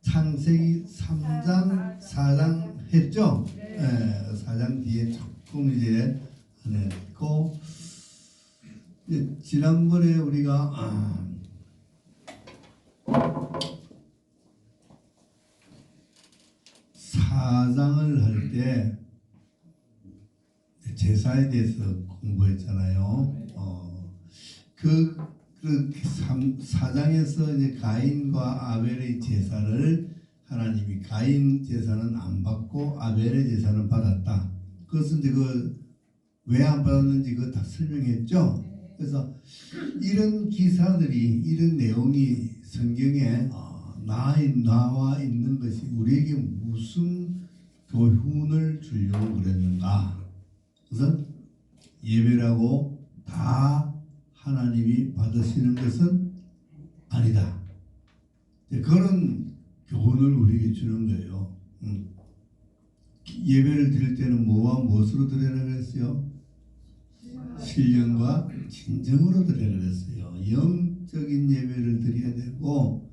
창세기 3장, 4장 했죠? 네, 4장 뒤에 조금 이제 안에 있고, 지난번에 우리가 사장을 할 때 제사에 대해서 공부했잖아요. 사장에서 이제 가인과 아벨의 제사를 하나님이 가인 제사는 안 받고 아벨의 제사는 받았다. 그것은 이제 왜 안 받았는지 그거 다 설명했죠. 그래서 이런 기사들이 이런 내용이 성경에 나와 있는 것이 우리에게 무슨 교훈을 주려고 그랬는가? 그래서 예배라고 다 하나님이 받으시는 것은 아니다. 그런 교훈을 우리에게 주는 거예요. 예배를 드릴 때는 뭐와 무엇으로 드리라 그랬어요? 신령과 진정으로 드리라 그랬어요. 영적인 예배를 드려야 되고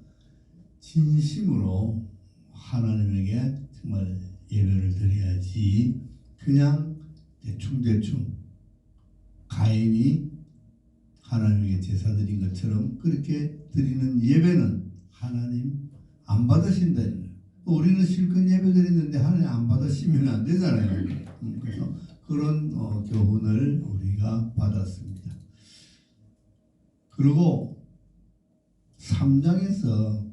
진심으로 하나님에게 정말 예배를 드려야지 그냥 대충 가인이 하나님에게 제사 드린 것처럼 그렇게 드리는 예배는 하나님 안 받으신다는 거예요. 우리는 실컷 예배 드리는데 하나님 안 받으시면 안 되잖아요. 그래서 그런 교훈을 우리가 받았습니다. 그리고 3장에서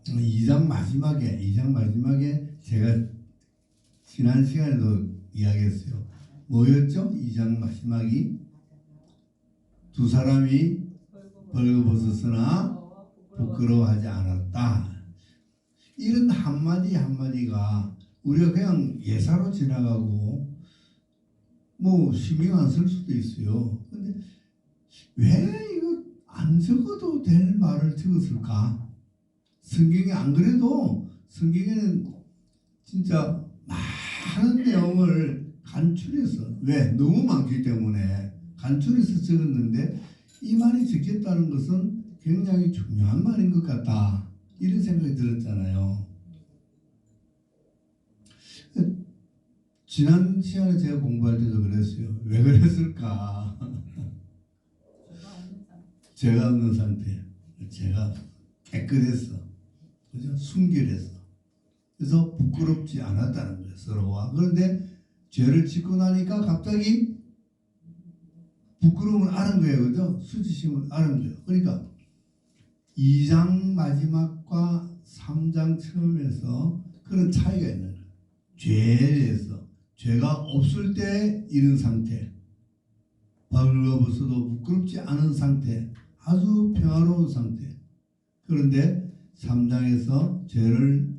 2장 마지막에 제가 지난 시간에도 이야기했어요. 뭐였죠? 2장 마지막이 두 사람이 벌거벗었으나 부끄러워하지 않았다. 이런 한마디가 우리가 그냥 예사로 지나가고 뭐 신경 안 쓸 수도 있어요. 근데 왜 이거 안 적어도 될 말을 적었을까? 성경에 안 그래도 성경에는 진짜 많은 내용을 간추려서 왜? 너무 많기 때문에 간추려서 적었는데 이 말이 적혔다는 것은 굉장히 중요한 말인 것 같다. 이런 생각이 들었잖아요. 지난 시간에 제가 공부할 때도 그랬어요. 왜 그랬을까? 제가 없는 상태. 제가 깨끗했어. 그죠? 순결했어. 그래서 부끄럽지 않았다는 거예요. 서로와. 그런데 죄를 짓고 나니까 갑자기 부끄러움을 아는 거예요. 그죠? 수치심을 아는 거예요. 그러니까 2장 마지막과 3장 처음에서 그런 차이가 있는 거예요. 죄에 대해서 죄가 없을 때 이런 상태, 벌거벗어도 부끄럽지 않은 상태, 아주 평화로운 상태. 그런데 3장에서 죄를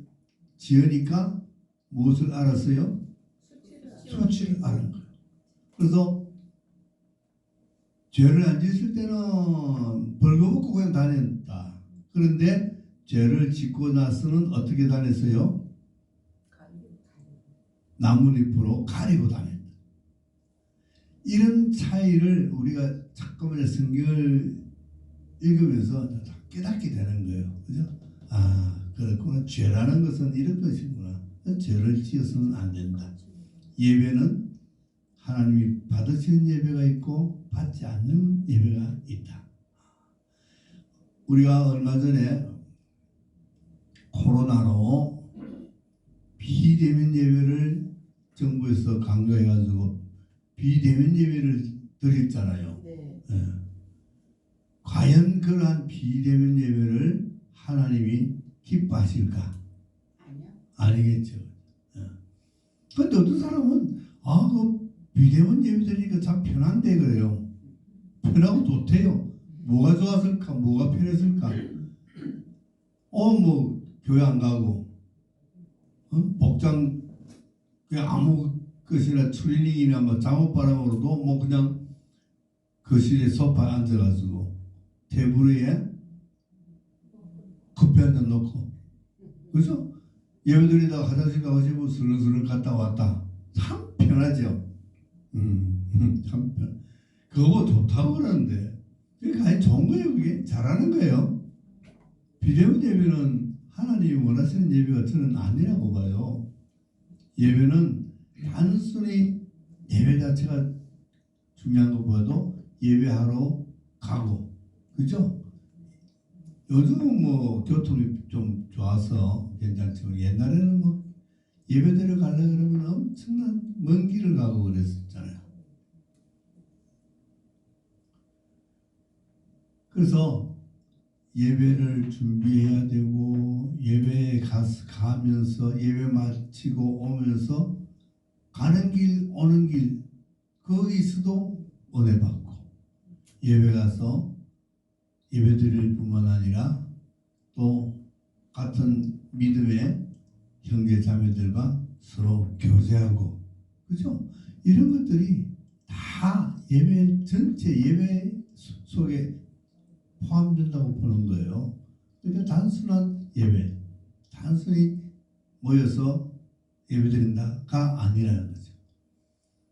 지으니까 무엇을 알았어요? 수치를 아는 거예요. 그래서 죄를 안 지었을 때는 벌거벗고 그냥 다녔다. 그런데 죄를 짓고 나서는 어떻게 다녔어요? 나뭇잎으로 가리고 다녔다. 이런 차이를 우리가 자꾸만 성경을 읽으면서 깨닫게 되는 거예요. 그죠? 그렇구나. 죄라는 것은 이런 것이구나. 죄를 지어서는 안 된다. 예배는 하나님이 받으시는 예배가 있고 받지 않는 예배가 있다. 우리가 얼마 전에 코로나로 비대면 예배를 정부에서 강조해가지고 비대면 예배를 드렸잖아요. 네. 과연 그러한 비대면 예배를 하나님이 기뻐하실까? 아니겠죠. 그런데 어떤 사람은 그 비대면 예배 드리니까 참 편한데 그래요. 편하고 좋대요. 뭐가 좋았을까? 뭐가 편했을까? 뭐 교회 안 가고 복장 그냥 아무 것이나 트레이닝이나 뭐 잠옷바람으로도 뭐 그냥 거실에 소파에 앉아가지고 테이블 위에 커피 한 잔 놓고 그래서 예배드리다가 화장실 가고 싶으면 슬렁슬렁 갔다 왔다. 참 편하죠. 참 편. 그거 좋다고 그러는데 그게 아니 좋은 거예요. 그게 잘하는 거예요. 비대면 예배는 하나님이 원하시는 예배가 저는 아니라고 봐요. 예배는 단순히 예배 자체가 중요한 것보다도 예배하러 가고, 그죠? 요즘은 뭐 교통이 좀 좋아서 괜찮지만 옛날에는 뭐 예배드려 가려고 그러면 엄청난 먼 길을 가고 그랬었잖아요. 그래서 예배를 준비해야 되고 예배에 가면서 예배 마치고 오면서 가는 길 오는 길 거기서도 은혜 받고 예배 가서 예배 드릴 뿐만 아니라 또 같은 믿음의 형제 자매들과 서로 교제하고, 그죠? 이런 것들이 다 예배 전체 예배 속에 포함된다고 보는 거예요. 그러니까 단순한 예배, 단순히 모여서 예배드린다가 아니라는 거죠.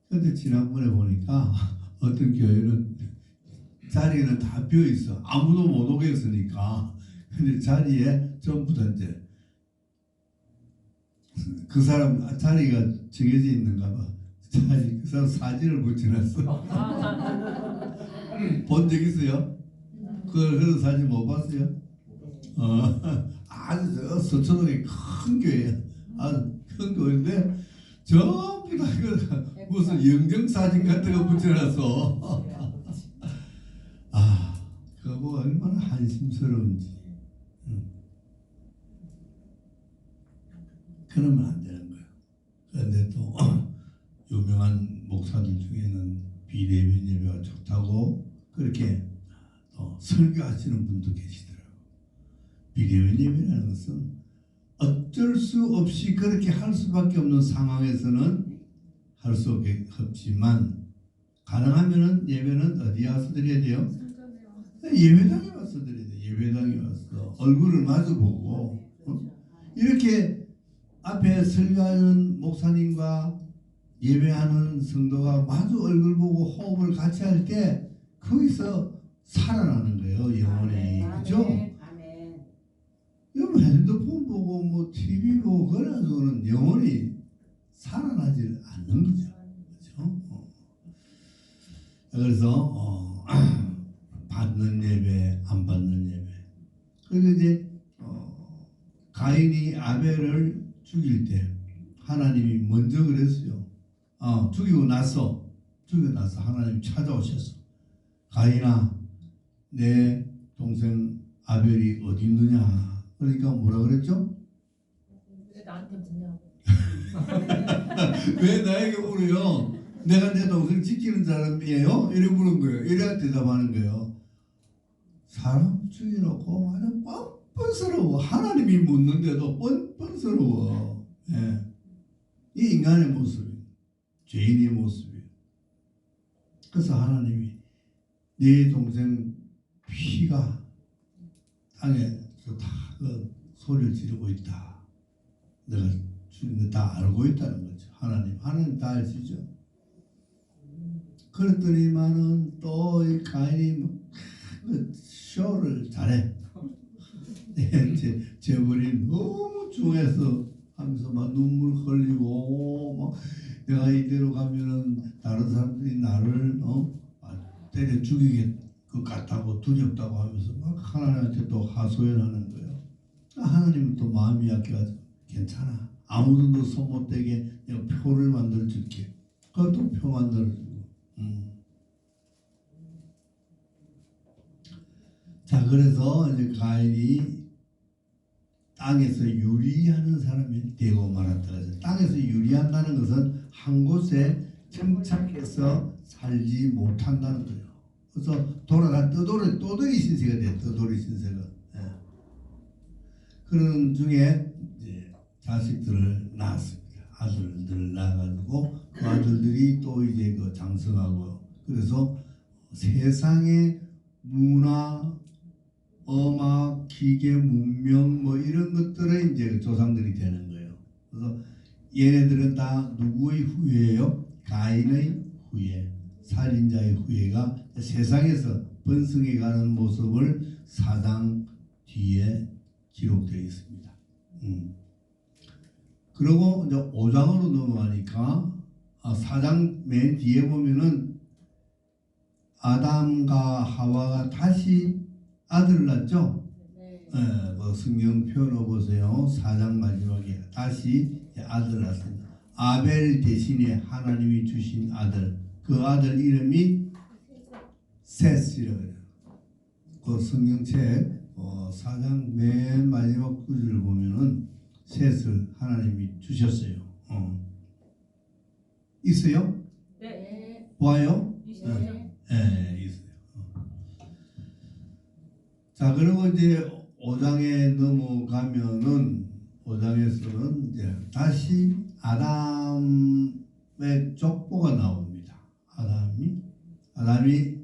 그런데 지난번에 보니까 어떤 교회는 자리는 다 비어 있어. 아무도 못 오겠으니까. 근데 자리에 전부 다 이제 그 사람 자리가 정해져 있는가 봐. 그 사람 사진을 붙여놨어. 본 적 있어요? 그런 사진 못 봤어요? 아주 서초동에 큰 교회야. 아주 큰 교회인데 전부 다 무슨 영정사진 같은 거 붙여놨어. 그거 얼마나 한심스러운지. 그러면 안 되는 거예요. 그런데 또 유명한 목사들 중에는 비대면 예배가 좋다고 그렇게 설교하시는 분도 계시더라고요. 비대면 예배라는 것은 어쩔 수 없이 그렇게 할 수밖에 없는 상황에서는 할 수 없지만 가능하면은 예배는 어디에 와서 드려야 돼요? 예배당에 와서 드려야 돼요. 예배당에 와서 얼굴을 마주보고 이렇게 앞에 설교하는 목사님과 예배하는 성도가 마주 얼굴 보고 호흡을 같이 할 때 거기서 살아나는 거예요. 영혼이. 그죠? 여러분 핸드폰 보고 뭐 TV 보고 그래가지고는 영혼이 살아나지 않는 거죠. 그죠? 그래서 받는 예배, 안 받는 예배. 그리고 이제 가인이 아벨을 죽일 때 하나님이 먼저 그랬어요. 죽이고 나서 하나님이 찾아오셨어. 가인아, 내 동생 아벨이 어디 있느냐? 그러니까 뭐라 그랬죠? 왜 나한테 묻냐고. 왜 나에게 물어요? 내가 내 동생 지키는 사람이에요? 이래 물은 거예요. 이래 대답하는 거예요. 사람 죽여놓고 아주 뻔뻔스러워. 하나님이 묻는데도 뻔뻔스러워. 예. 이 인간의 모습이 죄인의 모습이에요. 그래서 하나님이 네 동생 피가 땅에서 다 소리를 지르고 있다. 내가 죽인 거 다 알고 있다는 거죠. 하나님 다 아시죠? 그랬더니만은 또 이 가인이 쇼를 잘해. 재벌이 너무 중해서 하면서 막 눈물 흘리고 막 내가 이대로 가면은 다른 사람들이 나를 때려 죽이게 것 같다고 두렵다고 하면서 막 하나님한테 또 하소연하는 거예요. 하나님은 또 마음이 약해가지고 괜찮아. 아무도 너 손 못 대게 내가 표를 만들어 줄게. 그것도 표 만들어 주고. 자, 그래서 이제 가인이 땅에서 유리하는 사람이 되고 말았다. 땅에서 유리한다는 것은 한 곳에 정착해서 살지 못한다는 거예요. 그래서 떠돌이 신세가 돼. 떠돌이 신세가. 예. 그런 중에 이제 자식들을 낳았습니다. 아들들을 낳아가지고 그 아들들이 또 이제 그 장성하고, 그래서 세상의 문화, 음악, 기계, 문명 뭐 이런 것들의 이제 조상들이 되는 거예요. 그래서 얘네들은 다 누구의 후예예요? 가인의 후예, 살인자의 후예가 세상에서 번성해가는 모습을 사장 뒤에 기록되어 있습니다. 그리고 이제 5장으로 넘어가니까 4장 맨 뒤에 보면은 아담과 하와가 다시 아들을 낳죠. 네. 그 성경 표현을 보세요. 4장 마지막에 다시 아들을 낳습니다. 아벨 대신에 하나님이 주신 아들, 그 아들 이름이 셋이라고 해요. 그 성경책 4장 맨 마지막 구절을 보면은 셋을 하나님이 주셨어요. 있어요? 네. 보아요? 있어요. 네, 있어요. 자, 그리고 이제 5장에 넘어가면은 5장에서는 이제 다시 아담의 족보가 나옵니다. 아담이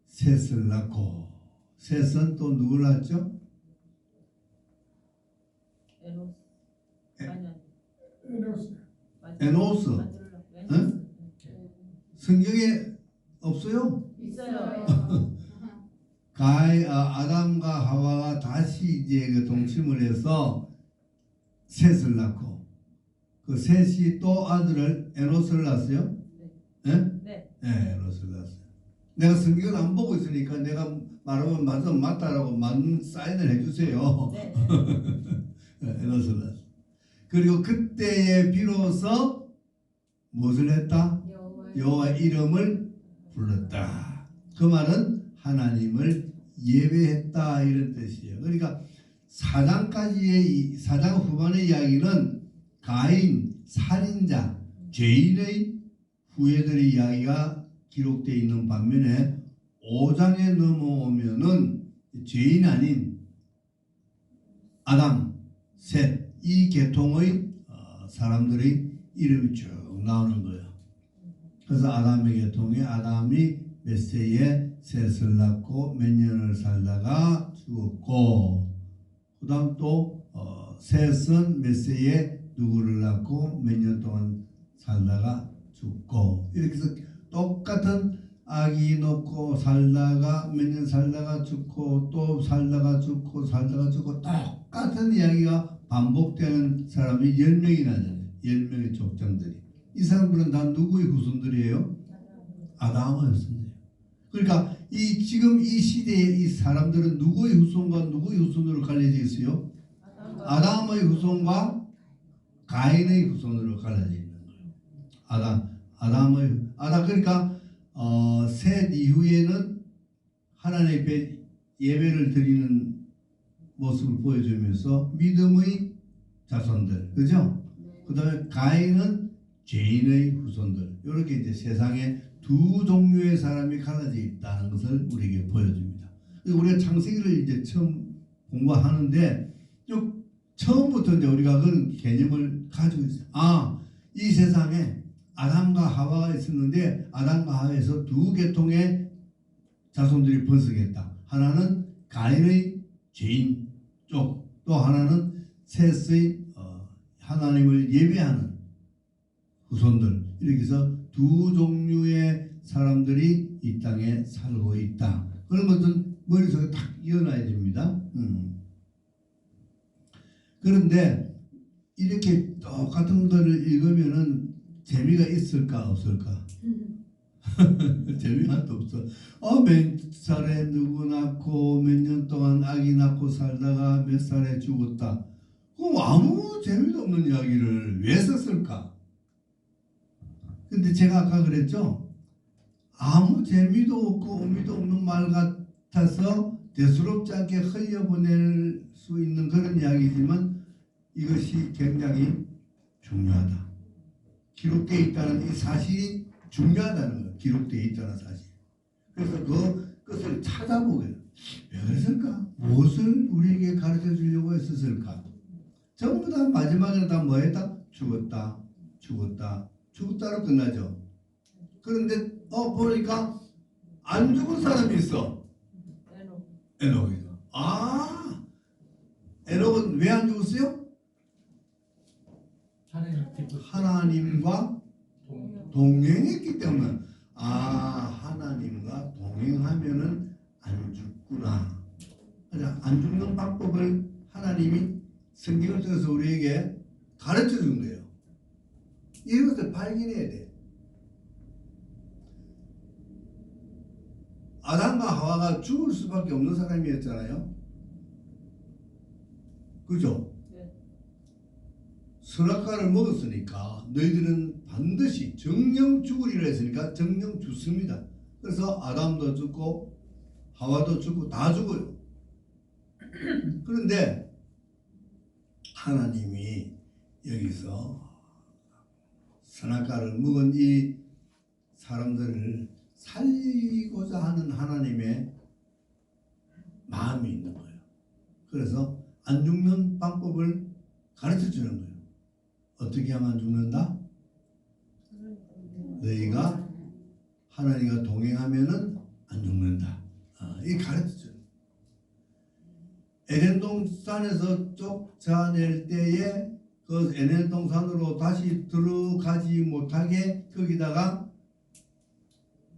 셋을 낳고, 셋은 또 누굴 낳죠? 에노스. 에- 아니요. 에노스. 응? 성경에 없어요? 있어요. 아담과 하와가 다시 이제 그 동침을 해서 셋을 낳고, 그 셋이 또 아들을 에노스를 낳았어요? 네? 네. 네, 에노스를 낳았어요. 내가 성경을 안 보고 있으니까 내가 말하면 맞다라고 맞는 사인을 해주세요. 네. 에노스를 낳았어요. 그리고 그때에 비로소 무엇을 했다? 여호와 이름을 불렀다. 그 말은 하나님을 예배했다 이런 뜻이에요. 그러니까 4장 후반의 이야기는 가인, 살인자, 죄인의 후예들의 이야기가 기록되어 있는 반면에 5장에 넘어오면은 죄인 아닌 아담, 셋, 이 계통의 사람들의 이름이 쭉 나오는 거예요. 그래서 아담의 계통에 아담이 몇 세에 셋을 낳고 몇 년을 살다가 죽었고, 그 다음 또 셋은 몇 세에 누구를 낳고 몇 년 동안 살다가 죽고, 이렇게 해서 똑같은 아기 놓고 살다가 몇 년 살다가 죽고 또 살다가 죽고 살다가 죽고 똑같은 이야기가 반복되는 사람이 10명이 나잖아요. 10명의 족장들이. 이 사람들은 다 누구의 후손들이에요? 아담의 후손이에요. 그러니까 지금 이 시대에 이 사람들은 누구의 후손과 누구의 후손으로 갈려져 있어요? 아담의 후손과 가인의 후손으로 갈려져 있는 거예요. 아담 그러니까 셋 이후에는 하나님 앞에 예배를 드리는 모습을 보여주면서 믿음의 자손들, 그죠? 그 다음에 가인은 죄인의 후손들, 이렇게 이제 세상에 두 종류의 사람이 갈라져 있다는 것을 우리에게 보여줍니다. 우리가 창세기를 이제 처음 공부하는데 쭉 처음부터 이제 우리가 그런 개념을 가지고 있어요. 이 세상에 아담과 하와가 있었는데 아담과 하와에서 두 계통의 자손들이 번성했다. 하나는 가인의 죄인 쪽, 또 하나는 셋의 하나님을 예배하는 후손들, 이렇게 해서 두 종류의 사람들이 이 땅에 살고 있다. 그런 것은 머릿속에 딱 이어놔야 됩니다. 그런데 이렇게 똑같은 것을 읽으면은 재미가 있을까 없을까? 재미가 또 없어. 몇 살에 누구 낳고 몇 년 동안 아기 낳고 살다가 몇 살에 죽었다. 그럼 아무 재미도 없는 이야기를 왜 썼을까? 근데 제가 아까 그랬죠? 아무 재미도 없고 의미도 없는 말 같아서 대수롭지 않게 흘려보낼 수 있는 그런 이야기지만 이것이 굉장히 중요하다. 기록되어 있다는 이 사실이 중요하다는 거예요. 기록되어 있다는 사실. 그래서 그것을 찾아보게. 왜 그랬을까? 무엇을 우리에게 가르쳐 주려고 했었을까? 전부 다 마지막에 다 뭐했다? 죽었다로 끝나죠. 그런데 보니까 안 죽은 사람이 있어. 에녹이죠. 에녹은 왜 안 죽었어요? 하나님과 동행했기 때문에. 하나님과 동행하면은 안 죽구나. 안 죽는 방법을 하나님이 성경을 통해서 우리에게 가르쳐 준 거예요. 이것을 발견해야 돼. 아담과 하와가 죽을 수밖에 없는 사람이었잖아요. 그죠? 네. 선악과를 먹었으니까 너희들은 반드시 정령 죽으리라 했으니까 정령 죽습니다. 그래서 아담도 죽고 하와도 죽고 다 죽어요. 그런데 하나님이 여기서 선악과를 먹은 이 사람들을 살리고자 하는 하나님의 마음이 있는 거예요. 그래서 안 죽는 방법을 가르쳐 주는 거예요. 어떻게 하면 안 죽는다? 너희가 하나님과 동행하면은 안 죽는다. 이 가르쳐 줘요. 에덴 동산에서 쫓아낼 때에 그 에덴 동산으로 다시 들어가지 못하게 거기다가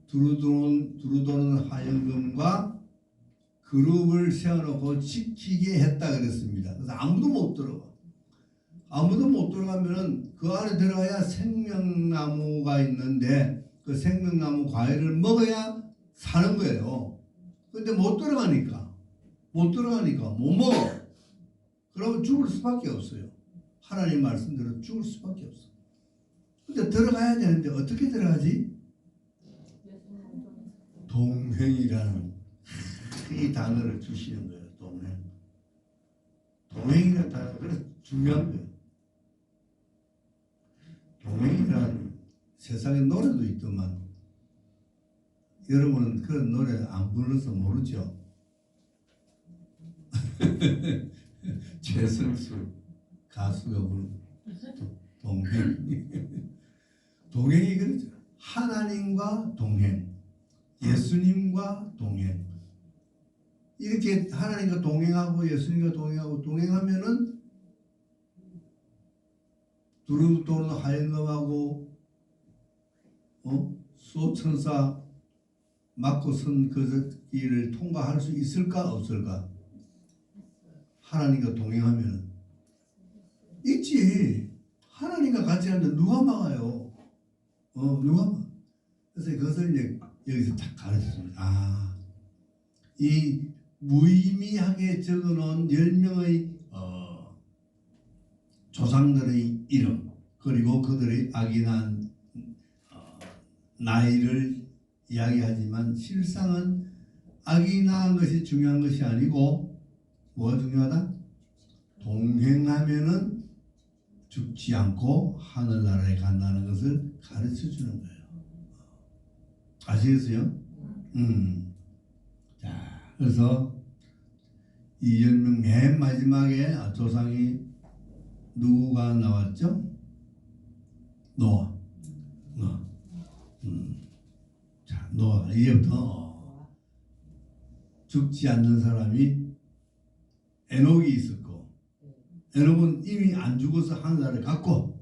두루도는 하얀금과 그룹을 세워놓고 지키게 했다 그랬습니다. 그래서 아무도 못 들어가. 아무도 못 들어가면은 그 안에 들어가야 생명나무가 있는데 그 생명나무 과일을 먹어야 사는 거예요. 근데 못 들어가니까 못 먹어. 그러면 죽을 수밖에 없어요. 하나님 말씀대로 죽을 수밖에 없어. 근데 들어가야 되는데 어떻게 들어가지? 동행이라는 이 단어를 주시는 거예요. 동행이라는 단어. 그래서 중요한 거예요. 동행이라는 세상에 노래도 있더만 여러분은 그런 노래 안 불러서 모르죠? 최승수 가수가 부른 동행. 동행이 그렇죠. 하나님과 동행, 예수님과 동행. 이렇게 하나님과 동행하고 예수님과 동행하면은 두루도는 하얀검하고 수호천사 맞고 선 그 길을 통과할 수 있을까 없을까? 하나님과 동행하면 있지. 하나님과 같이 하는데 누가 막아요? 누가 막? 그래서 그것을 이제 여기서 딱 가르쳐줍니다. 이 무의미하게 적어놓은 10명의 조상들의 이름 그리고 그들의 악인한 나이를 이야기하지만 실상은 악인한 것이 중요한 것이 아니고 뭐가 중요하다? 동행하면은 죽지 않고 하늘나라에 간다는 것을 가르쳐 주는 거예요. 아시겠어요? 자, 그래서 이 10명 맨 마지막에 조상이 누구가 나왔죠? 노아. 자, 노아. 이제부터 죽지 않는 사람이 에녹이 있었고, 에녹은 이미 안 죽어서 하늘나라에 갔고,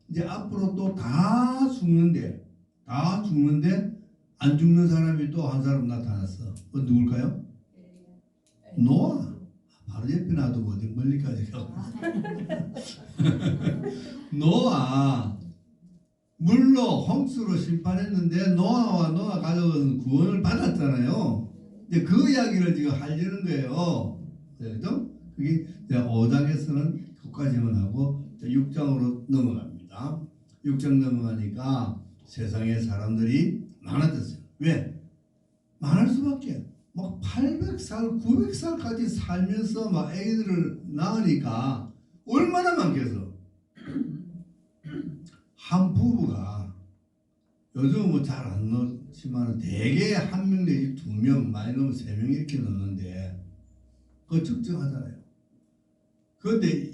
이제 앞으로 또 다 죽는데 안 죽는 사람이 또 한 사람 나타났어. 그 누굴까요? 노아. 바로 옆에 놔두고 어디 멀리까지 가고 노아. 물로 홍수로 심판했는데 노아 가족은 구원을 받았잖아요. 이제 그 이야기를 지금 하려는 거예요. 그죠? 그게 5장에서는 그까지만 하고 6장으로 넘어갑니다. 6장 넘어가니까 세상에 사람들이 많아졌어요. 왜? 많을 수밖에. 막 800살, 900살까지 살면서 막 애기들을 낳으니까 얼마나 많겠어. 한 부부가 요즘은 뭐 잘 안 넣지만 대개 한 명 내지 2명, 많이 넣으면 3명 이렇게 넣는데 그거 적정하잖아요. 그런데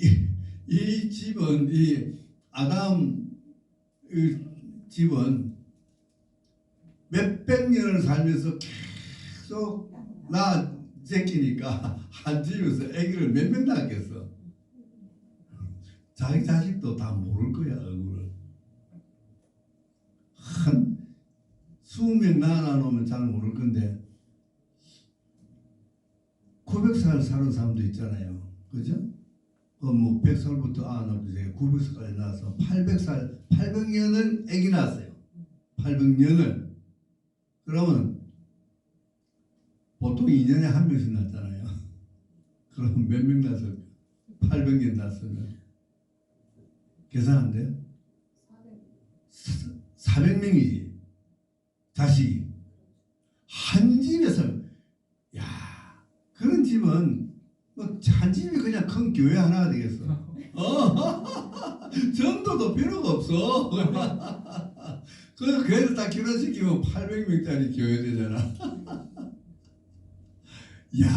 이 집은 이 아담 집은 몇백 년을 살면서 계속 새끼니까 한 집에서 아기를 몇 명 낳았겠어. 자기 자식도 다 모를 거야. 얼굴을 한 20명 낳아놓으면 잘 모를 건데 900살 사는 사람도 있잖아요. 그죠? 뭐 100살부터 낳으세요. 900살까지 낳아서 800살, 800년을 아기 낳았어요. 800년을. 그러면 보통 2년에 한 명씩 낳잖아요. 그럼 몇 명 낳았을까? 800년 낳았으면 계산 안 돼요? 400명이지. 자식이. 한 집에서, 야, 그런 집은 뭐 한 집이 그냥 큰 교회 하나가 되겠어. 전도도 필요가 없어. 그래서 교회를 다 결혼시키면 800명짜리 교회 되잖아. 야,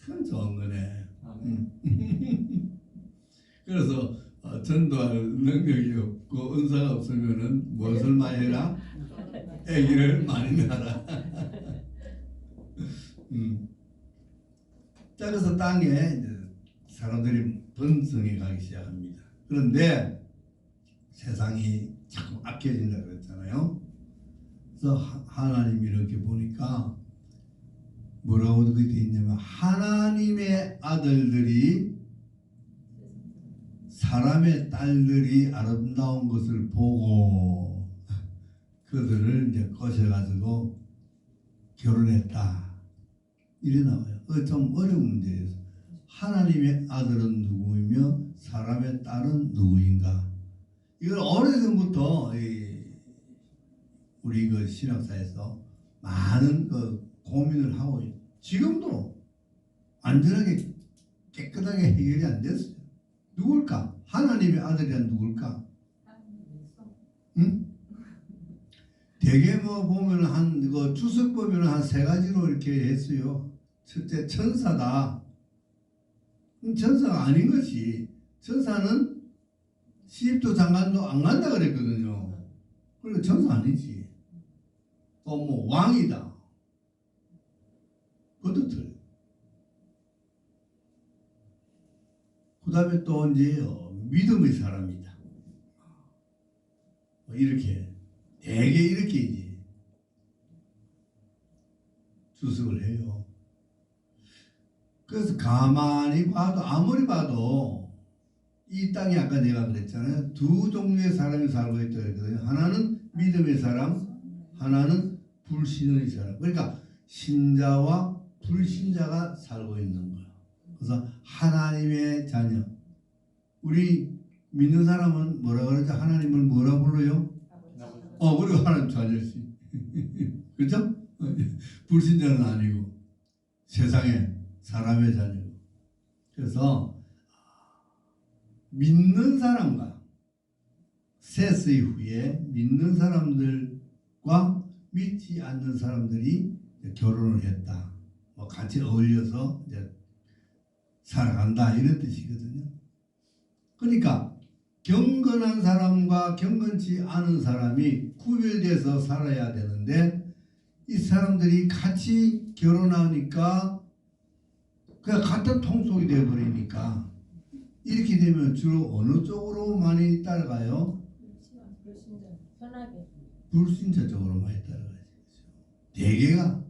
참 좋은 거네. 그래서 전도할 능력이 없고 은사가 없으면은 무엇을 많이 해라? 아기를 많이 낳아라. 자, 그래서 땅에 이제 사람들이 번성해 가기 시작합니다. 그런데 세상이 자꾸 악해진다 그랬잖아요. 그래서 하나님이 이렇게 보니까 뭐라고 그렇게 돼 있냐면, 하나님의 아들들이 사람의 딸들이 아름다운 것을 보고 그들을 이제 꼬셔가지고 결혼했다. 이래 나와요. 좀 어려운 문제예요. 하나님의 아들은 누구이며 사람의 딸은 누구인가? 이걸 오래전부터 우리 그 신학사에서 많은 고민을 하고 지금도 안전하게 깨끗하게 해결이 안 됐어요. 누굴까? 하나님의 아들이란 누굴까? 응? 대개 뭐 보면 그 주석 보면 한 세 가지로 이렇게 했어요. 첫째, 천사다. 천사가 아닌 것이, 천사는 시집도 장관도 안 간다 그랬거든요. 그러니까 천사 아니지. 또 뭐 왕이다. 그것도 틀려. 그 다음에 또 이제 믿음의 사람이다. 이렇게 되게 이렇게 이제 주석을 해요. 그래서 가만히 봐도, 아무리 봐도 이 땅에 아까 내가 그랬잖아요. 두 종류의 사람이 살고 있다고 했거든요. 하나는 믿음의 사람, 하나는 불신의 사람. 그러니까 신자와 불신자가 살고 있는 거예요. 그래서 하나님의 자녀. 우리 믿는 사람은 뭐라 그러죠? 하나님을 뭐라 불러요? 우리가 하나님 자녀지. 그렇죠? 불신자는 아니고 세상에 사람의 자녀고. 그래서 믿는 사람과 세스 이후에 믿는 사람들과 믿지 않는 사람들이 결혼을 했다. 뭐 같이 어울려서 이제 살아간다 이런 뜻이거든요. 그러니까 경건한 사람과 경건치 않은 사람이 구별돼서 살아야 되는데 이 사람들이 같이 결혼하니까 그냥 같은 통속이 되어버리니까 이렇게 되면 주로 어느 쪽으로 많이 따라가요? 불신자. 편하게. 불신자 쪽으로 많이 따라가죠. 대개가.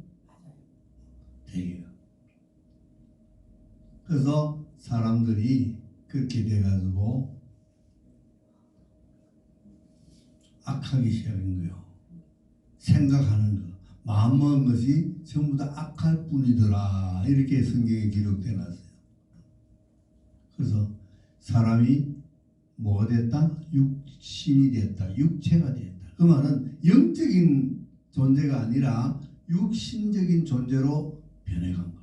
그래서 사람들이 그렇게 돼가지고 악하기 시작한 거예요. 생각하는 거, 마음먹은 것이 전부 다 악할 뿐이더라. 이렇게 성경에 기록돼 놨어요. 그래서 사람이 뭐가 됐다? 육신이 됐다. 육체가 됐다. 그 말은 영적인 존재가 아니라 육신적인 존재로 변해간 거예요.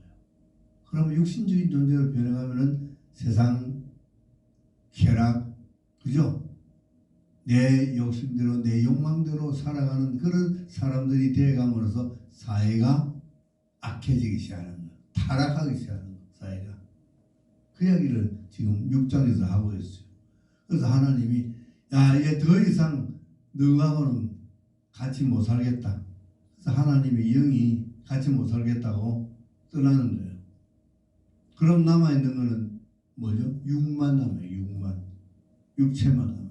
그러면 육신적인 존재로 변해가면은 세상 쾌락, 그죠? 내 욕심대로 내 욕망대로 살아가는 그런 사람들이 되어감으로써 사회가 악해지기 시작하는 거예요. 타락하기 시작하는 거예요. 사회가. 그 이야기를 지금 6장에서 하고 있어요. 그래서 하나님이 얘 더 이상 너하고는 같이 못 살겠다. 그래서 하나님의 영이 같이 못 살겠다고 떠나는 거예요. 그럼 남아있는 거는 뭐죠? 육만 남아요. 육체만 남아요.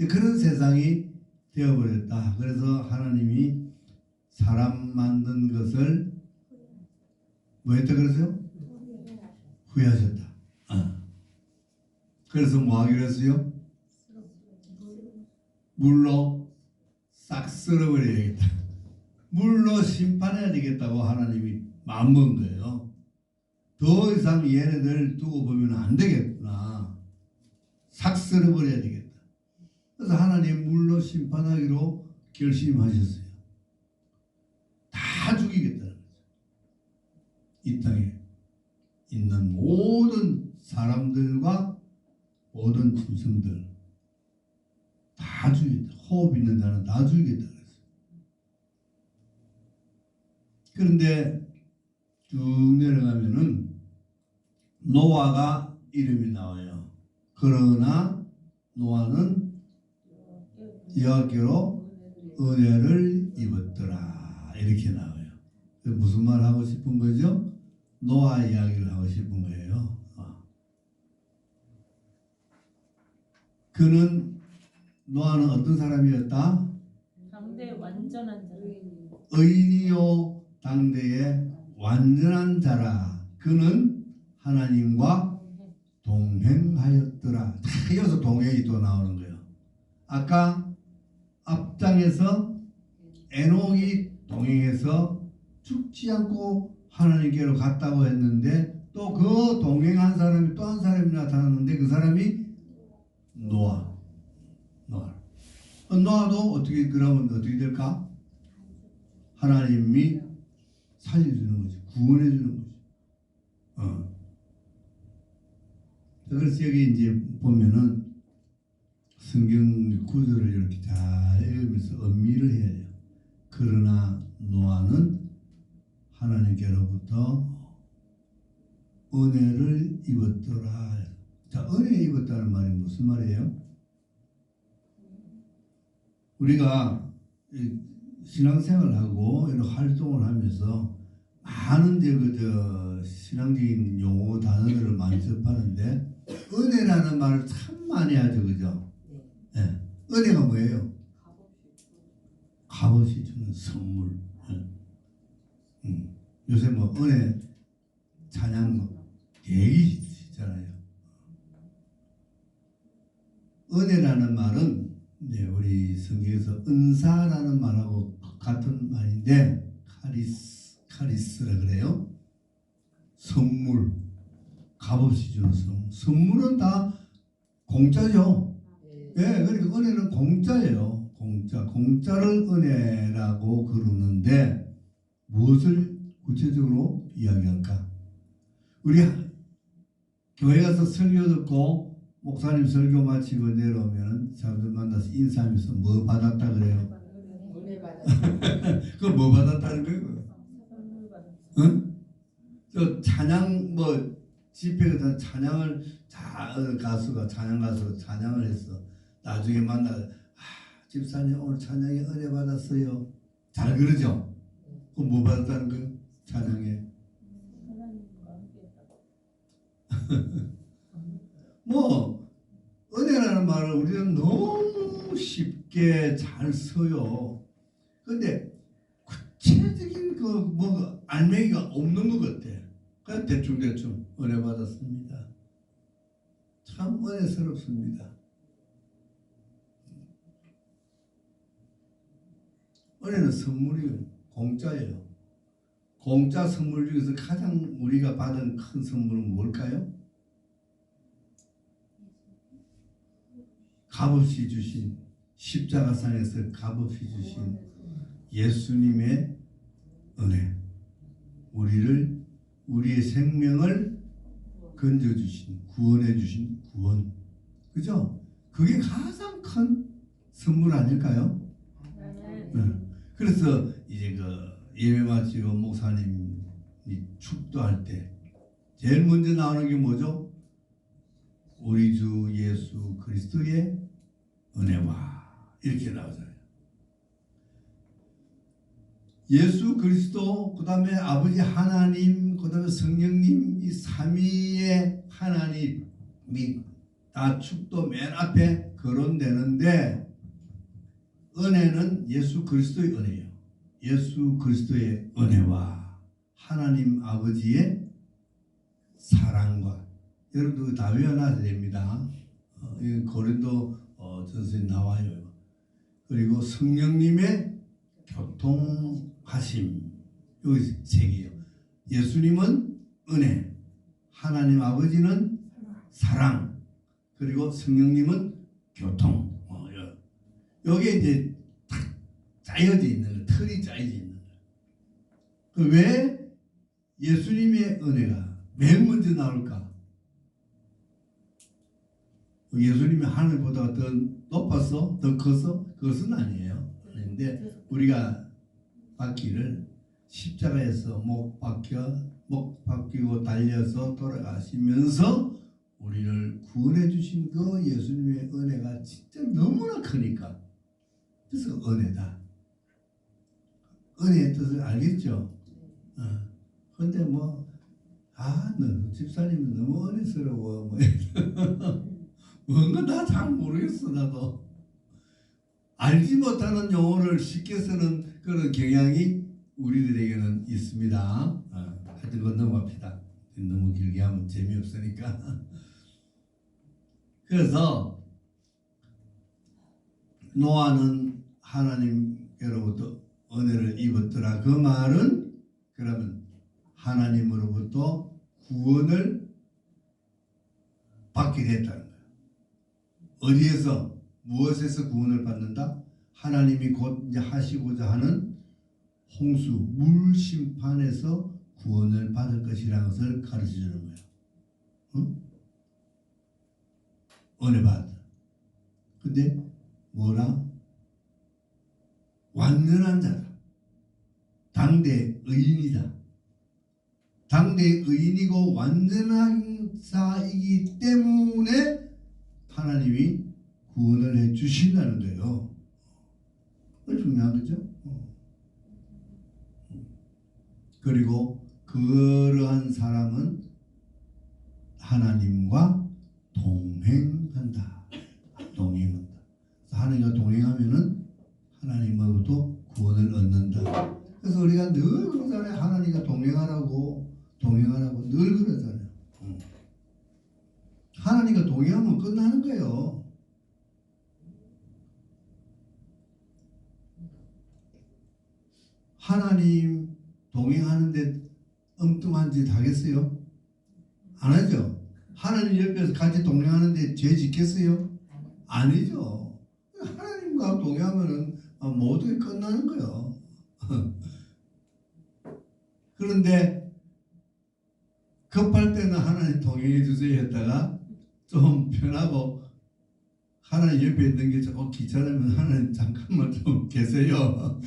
그런 세상이 되어버렸다. 그래서 하나님이 사람 만든 것을 뭐 했다 그러세요? 구하셨다. 그래서 뭐 하기로 했어요? 물로 싹 쓸어버려야겠다. 물로 심판해야 되겠다고 하나님이 마음먹은 거예요. 더 이상 얘네들 두고 보면 안 되겠구나. 싹 쓸어버려야 되겠다. 그래서 하나님 물로 심판하기로 결심하셨어요. 다 죽이겠다는 거죠. 이 땅에 있는 모든 사람들과 모든 짐승들 다 죽이겠다. 호흡 있는 자는 다 죽이겠다 그랬어요. 그런데 쭉 내려가면은 노아가 이름이 나와요. 그러나 노아는 여호와께로 은혜를 입었더라 이렇게 나와요. 무슨 말 하고 싶은 거죠? 노아 이야기를 하고 싶은 거예요. 노아는 어떤 사람이었다? 당대 완전한 자. 의인이요 당대의 완전한 자라. 그는 하나님과 동행하였더라. 다 이어서 동행이 또 나오는 거예요. 아까 앞장에서 에녹이 동행해서 죽지 않고 하나님께로 갔다고 했는데 또 그 동행한 사람이 또 한 사람이 나타났는데 그 사람이 노아. 노아도 어떻게 그러면 어떻게 될까? 하나님이 살려주는 거죠. 구원해 주는 거죠. 그래서 여기 이제 보면은 성경 구절을 이렇게 잘 읽으면서 음미를 해야 돼요. 그러나 노아는 하나님께로부터 은혜를 입었더라. 자, 은혜 입었다는 말이 무슨 말이에요? 우리가 신앙생활하고 이런 활동을 하면서 많은 신앙적인 용어 단어들을 많이 접하는데 은혜라는 말을 참 많이 하죠, 그죠? 네. 은혜가 뭐예요? 값없이 주는 선물. 요새 뭐 은혜 찬양 되게 있잖아요. 은혜라는 말은 우리 성경에서 은사라는 말하고 같은 말인데 카리스라 그래요. 선물, 값없이 주는 선물. 선물은 다 공짜죠. 네, 그러니까 은혜는 공짜예요. 공짜를 은혜라고 그러는데 무엇을 구체적으로 이야기할까? 우리 교회 가서 설교 듣고 목사님 설교 마치고 내려오면 사람들 만나서 인사하면서 뭐 받았다 그래요? 은혜 받았다. 그거 뭐 받았다는 거예요? 응? 저 찬양 집회 같은 찬양을 찬양 가수가 찬양을 했어. 나중에 만나 집사님 오늘 찬양에 은혜 받았어요. 잘 그러죠? 그럼 뭐 받았다는 거예요? 찬양에. 은혜라는 말을 우리는 너무 쉽게 잘 써요. 근데 구체적인 알맹이가 없는 것 같아. 그냥 대충 은혜 받았습니다. 참 은혜스럽습니다. 은혜는 선물이요. 공짜예요. 공짜 선물 중에서 가장 우리가 받은 큰 선물은 뭘까요? 값없이 주신 십자가상에서 값없이 주신 예수님의 은혜, 우리의 생명을 건져주신, 구원해주신 구원, 그죠? 그게 가장 큰 선물 아닐까요? 네. 그래서 이제 예배 마치고 목사님이 축도할 때 제일 먼저 나오는 게 뭐죠? 우리 주 예수 그리스도의 은혜와 이렇게 나오잖아요. 예수 그리스도, 그 다음에 아버지 하나님, 그 다음에 성령님, 이 삼위의 하나님이 다 축도 맨 앞에 거론되는데 은혜는 예수 그리스도의 은혜예요. 예수 그리스도의 은혜와 하나님 아버지의 사랑과 여러분들 다 외워놔야 됩니다. 이 고린도 전서에 나와요. 그리고 성령님의 교통하심 여기 세 개요. 예수님은 은혜, 하나님 아버지는 사랑, 그리고 성령님은 교통. 여기에 이제 탁 짜여져 있는 거, 틀이 짜여져 있는 거. 왜 예수님의 은혜가 맨 먼저 나올까? 예수님이 하늘보다 더 높았어? 더 컸어? 그것은 아니에요. 그런데 우리가 받기를 십자가에서 목 박히고 달려서 돌아가시면서 우리를 구원해 주신 그 예수님의 은혜가 진짜 너무나 크니까 그래서 은혜다. 은혜의 뜻을 알겠죠? 근데 너 집사님은 너무 은혜스러워. 뭔가 나 잘 모르겠어. 나도 알지 못하는 용어를 쉽게 쓰는 그런 경향이 우리들에게는 있습니다. 하여튼 그건 넘어갑시다. 너무 길게 하면 재미없으니까. 그래서 노아는 하나님께로부터 은혜를 입었더라. 그 말은 그러면 하나님으로부터 구원을 받게 됐다는 거예요. 어디에서 무엇에서 구원을 받는다? 하나님이 곧 이제 하시고자 하는 홍수 물 심판에서 구원을 받을 것이라는 것을 가르쳐 주는 거예요. 은혜 받아. 근데 뭐라? 완전한 자다. 당대 의인이다. 당대 의인이고 완전한 자이기 때문에 하나님이 구원을 해 주신다는 거예요. 중요한 거죠. 그리고 그러한 사람은 하나님과 동행한다. 동행한다. 하나님과 동행하면은 하나님으로부터 구원을 얻는다. 그래서 우리가 늘 그러잖아요. 하나님과 동행하라고 늘 그러잖아요. 하나님과 동행하면 끝나는 거예요. 하나님 동행하는데 엉뚱한 짓 하겠어요? 안 하죠? 하나님 옆에서 같이 동행하는데 죄 짓겠어요? 아니죠. 하나님과 동행하면 모두 끝나는 거예요. 그런데 급할 때는 하나님 동행해 주세요 했다가 좀 편하고 하나님 옆에 있는 게 조금 귀찮으면 하나님 잠깐만 좀 계세요.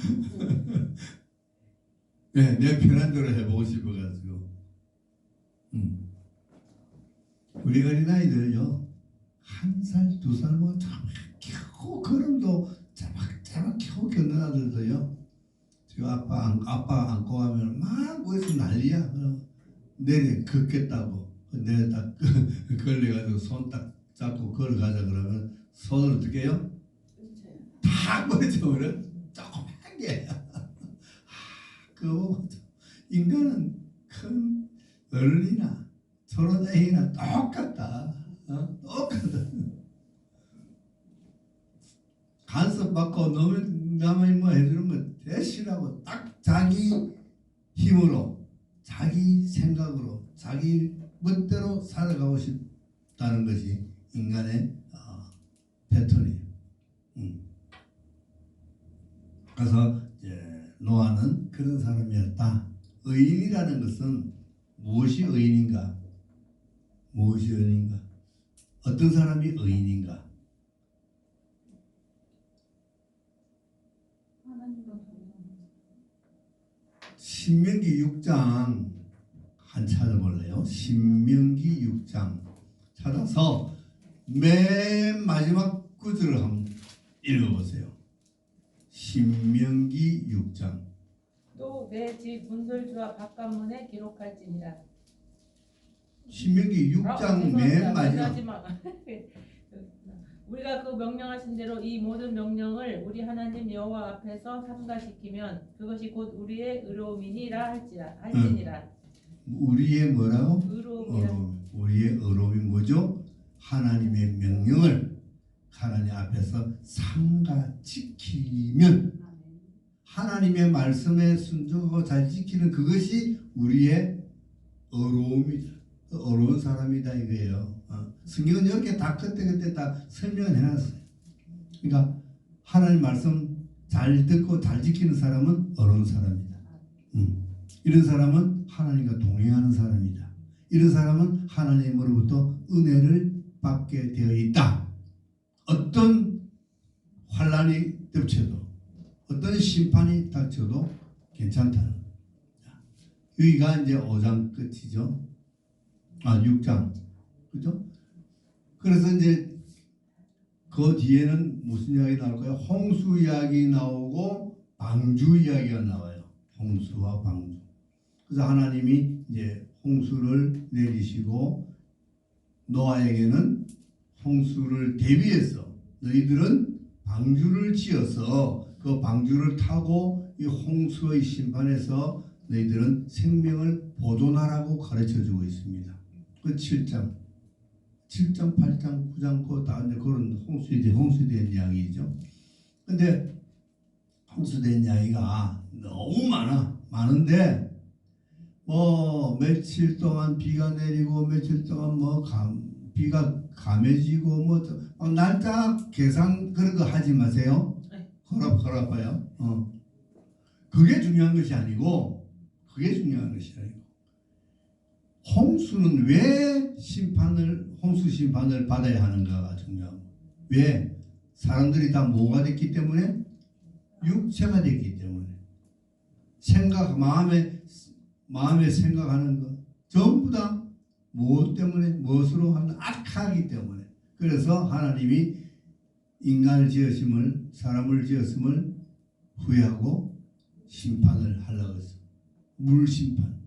네, 내 편한 대로 해보고 싶어가지고. 우리 어린아이들요 1살, 2살 뭐 겨우 걸음도 자박 겨우 걷는 아들도요 지금 아빠 안고 가면 막 뭐해서 난리야. 내내 걷겠다고 내내 딱 걸려가지고 손 딱 잡고 걸어가자 그러면 손을 어떻게 해요? 다 버려버려. 조그만 게. 그 인간은 큰 어른이나 저런 애나 똑같다. 똑같다. 간섭 받고 남의 뭐 해주는 거 대신하고 딱 자기 힘으로 자기 생각으로 자기 멋대로 살아가고 싶다는 것이 인간의 패턴이에요. 그래서 노아는 그런 사람이었다. 의인이라는 것은 무엇이 의인인가? 무엇이 의인인가? 어떤 사람이 의인인가? 신명기 6장 한 찾아볼래요? 신명기 6장 찾아서 맨 마지막 구절을 한번 읽어보세요. 신명기 6장. 또 내 집 문설주와 바깥문에 기록할지니라. 신명기 6장 맨 마지막. 우리가 그 명령하신 대로 이 모든 명령을 우리 하나님 여호와 앞에서 삼가시키면 그것이 곧 우리의 의로움이니라 할지니라. 우리의 뭐라고? 의로움이라. 우리의 의로움이 뭐죠? 하나님의 명령을 하나님 앞에서 삼가 지키면 하나님의 말씀에 순종하고 잘 지키는 그것이 우리의 의로움이다. 어려운 사람이다 이거예요. 성경은 이렇게 다 그때 다 설명을 해놨어요. 그러니까 하나님 말씀 잘 듣고 잘 지키는 사람은 어려운 사람이다. 이런 사람은 하나님과 동행하는 사람이다. 이런 사람은 하나님으로부터 은혜를 받게 되어 있다. 어떤 환란이 덮쳐도 어떤 심판이 닥쳐도 괜찮다는 거예요. 여기가 이제 5장 끝이죠. 6장. 그죠? 그래서 이제 그 뒤에는 무슨 이야기 나올까요? 홍수 이야기 나오고 방주 이야기가 나와요. 홍수와 방주. 그래서 하나님이 이제 홍수를 내리시고 노아에게는 홍수를 대비해서 너희들은 방주를 지어서 그 방주를 타고 이 홍수의 심판에서 너희들은 생명을 보존하라고 가르쳐주고 있습니다. 그 7장, 8장, 9장 그다 이제 그런 홍수에 대한 이야기죠. 근데 홍수된 이야기가 너무 많은데 뭐 며칠 동안 비가 내리고 며칠 동안 뭐 비가 감해지고 뭐 날짜 계산 그런 거 하지 마세요. 걸어봐요. 그게 중요한 것이 아니고 홍수는 왜 홍수 심판을 받아야 하는가가 중요하고 왜 사람들이 다 뭐가 됐기 때문에 육체가 됐기 때문에 마음에 생각하는 것 전부 다 무엇 때문에 무엇으로 하는 악하기 때문에 그래서 하나님이 인간을 지으심을 사람을 지었음을 후회하고 심판을 하려고 했어요. 물심판.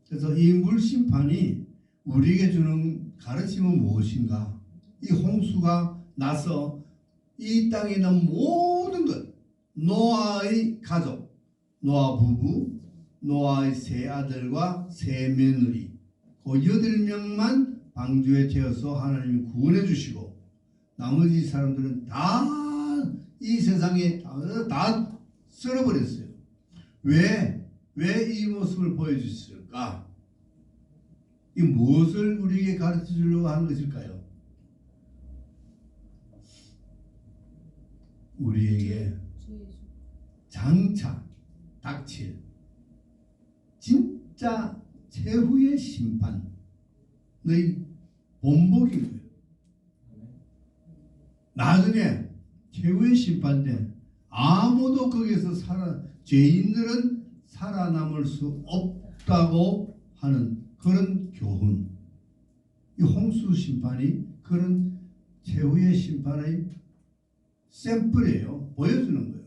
그래서 이 물심판이 우리에게 주는 가르침은 무엇인가? 이 홍수가 나서 이 땅에 있는 모든 것 노아의 가족 노아 부부 노아의 세 아들과 세 며느리 그 8명만 방주에 태워서 하나님이 구원해 주시고 나머지 사람들은 다 이 세상에 다 쓸어버렸어요. 왜 이 모습을 보여주셨을까? 이 무엇을 우리에게 가르쳐 주려고 하는 것일까요? 우리에게 장차 닥칠 진짜 최후의 심판의 본보기인 거예요. 나중에 최후의 심판 때 아무도 거기서 죄인들은 살아남을 수 없다고 하는 그런 교훈. 이 홍수 심판이 그런 최후의 심판의 샘플이에요. 보여주는 거예요.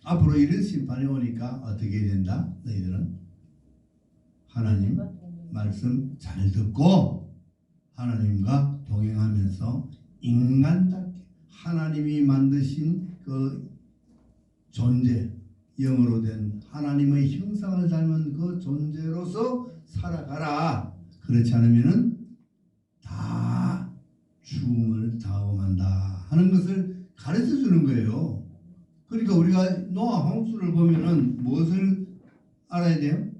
앞으로 이런 심판이 오니까 어떻게 된다? 너희들은 하나님 말씀 잘 듣고 하나님과 동행하면서 인간답게 하나님이 만드신 그 존재 영으로 된 하나님의 형상을 닮은 그 존재로서 살아가라. 그렇지 않으면은 다 죽음을 당한다 하는 것을 가르쳐 주는 거예요. 그러니까 우리가 노아 홍수를 보면은 무엇을 알아야 돼요?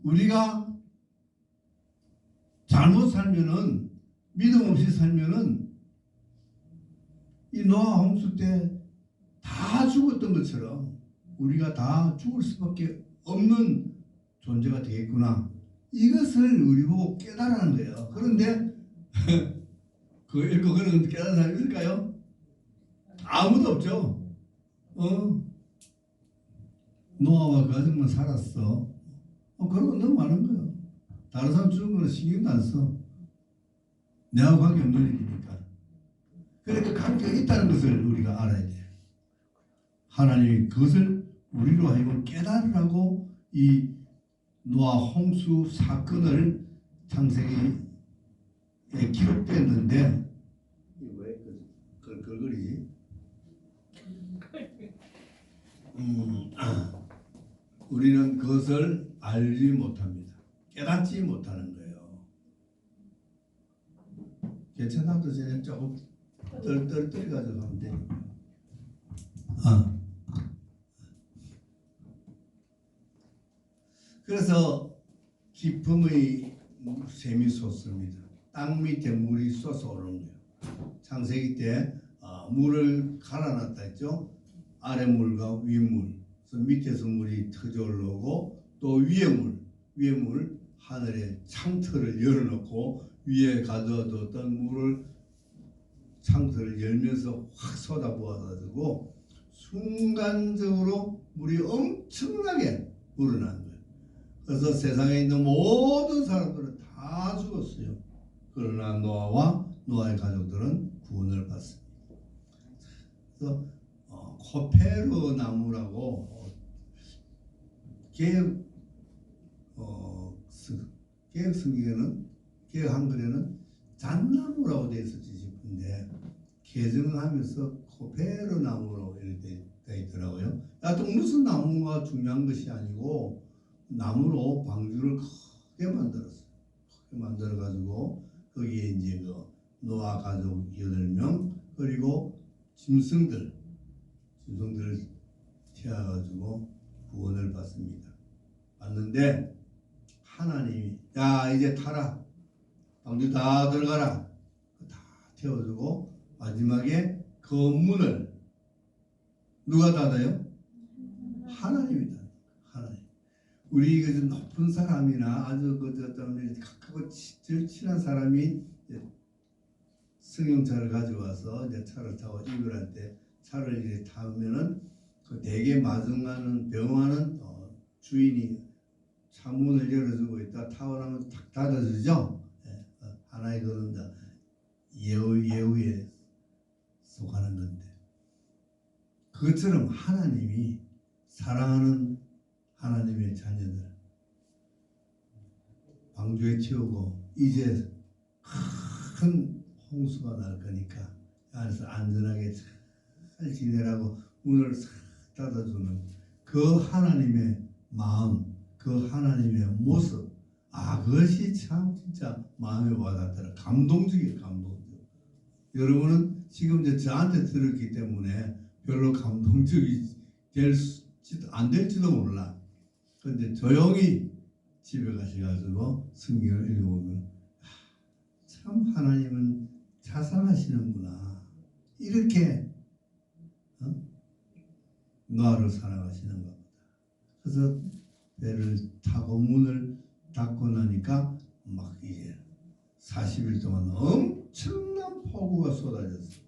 우리가 잘못 살면은 믿음 없이 살면은 이 노아 홍수 때 다 죽었던 것처럼 우리가 다 죽을 수밖에 없는 존재가 되겠구나. 이것을 우리 보고 깨달으는 거예요. 그런데 그거 읽고 그런 깨달은 사람이 있을까요? 아무도 없죠. 노아와 그 가정만 살았어. 그러고 넘어가는 거예요. 다른 사람 죽은 거는 신경도 안 써. 내하고 관계없는 일이니까. 그러니까 관계가 있다는 것을 우리가 알아야 돼. 하나님이 그것을 우리로 하여금 깨달으라고 이 노아 홍수 사건을 창세기에 기록됐는데 이게 왜 걸거리지? 우리는 그것을 알지 못합니다. 깨닫지 못하는 거예요. 괜찮아도 그냥 조금 떨떨 가지고 하면 되니까. 그래서 기품의 샘이 솟습니다. 땅 밑에 물이 솟아오르는 거예요. 창세기 때 물을 갈아놨다 했죠. 아래 물과 윗물. 그래서 밑에서 물이 터져 올라오고 또 위에 물 하늘에 창틀을 열어놓고 위에 가둬뒀던 물을 창틀을 열면서 확 쏟아부어가지고 순간적으로 물이 엄청나게 우러난 거예요. 그래서 세상에 있는 모든 사람들은 다 죽었어요. 그러나 노아와 노아의 가족들은 구원을 받습니다. 그래서 코페르 나무라고 개혁 성경에는 개혁 한글에는 잣나무라고 되어 있었지 싶은데 개정을 하면서 코페르 나무라고 이렇게 되어 있더라고요. 하여튼 무슨 나무가 중요한 것이 아니고 나무로 방주를 크게 만들었어요. 크게 만들어 가지고 거기에 이제 그 노아 가족 8명 그리고 짐승들 태워가지고 구원을 받습니다. 받는데 하나님이 야 이제 타라 방주 다 들어가라 다 태워주고 마지막에 그 문을 누가 닫아요? 하나님이 닫아요. 하나님. 우리 그 높은 사람이나 아주 그 어떤 가깝고 친한 사람이 승용차를 가져와서 이제 차를 타고 이별할 때 차를 이제 타면은 그 대개 마중하는 병하는 주인이 차 문을 열어주고 있다 타고 나면 탁 닫아주죠. 하나의 그런 예우에 속하는 건데 그것처럼 하나님이 사랑하는 하나님의 자녀들 방주에 채우고 이제 큰 홍수가 날 거니까 안에서 안전하게 잘 지내라고 문을 싹 닫아주는 그 하나님의 마음, 그 하나님의 모습, 그것이 참 진짜 마음에 와닿더라. 감동적이에요, 감동적. 여러분은 지금 이제 저한테 들었기 때문에 별로 감동적이 안 될지도 몰라. 그런데 조용히 집에 가셔가지고 성경을 읽어보면 참 하나님은 자상하시는구나. 이렇게 노아를 사랑하시는 겁니다. 그래서 배를 타고 문을 닫고 나니까 막 이제 40일 동안 엄청난 폭우가 쏟아졌어요.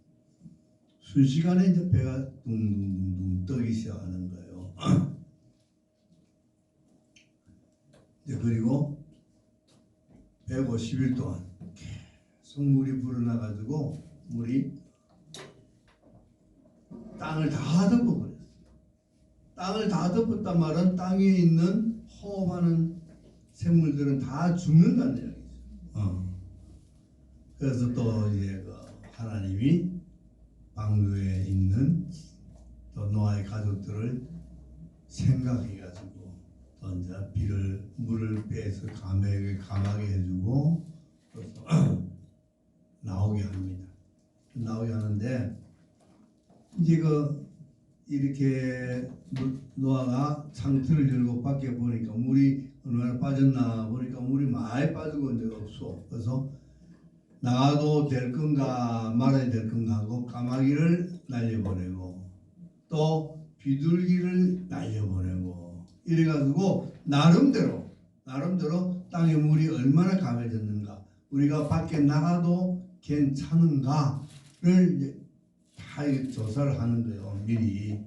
순식간에 이제 배가 둥둥둥 떠기 시작하는 거예요. 이제 그리고 150일 동안 계속 물이 불어나가지고 물이 땅을 다 덮어버렸어요. 땅을 다 덮었단 말은 땅 위에 있는 호흡하는 생물들은 다 죽는다는 이야기죠. 그래서 또 이제 그 하나님이 방주에 있는 또 노아의 가족들을 생각해가지고 또 이제 물을 빼서 감하게 해주고 그래서 나오게 합니다. 나오게 하는데 이제 이렇게 노아가 창틀을 열고 밖에 보니까 물이 얼마나 빠졌나 보니까 물이 많이 빠지고 이제 없어. 그래서 나가도 될 건가 말아야 될 건가 하고 까마귀를 날려보내고 또 비둘기를 날려보내고 이래가지고 나름대로 땅에 물이 얼마나 강해졌는가 우리가 밖에 나가도 괜찮은가를 다 조사를 하는 거예요. 미리.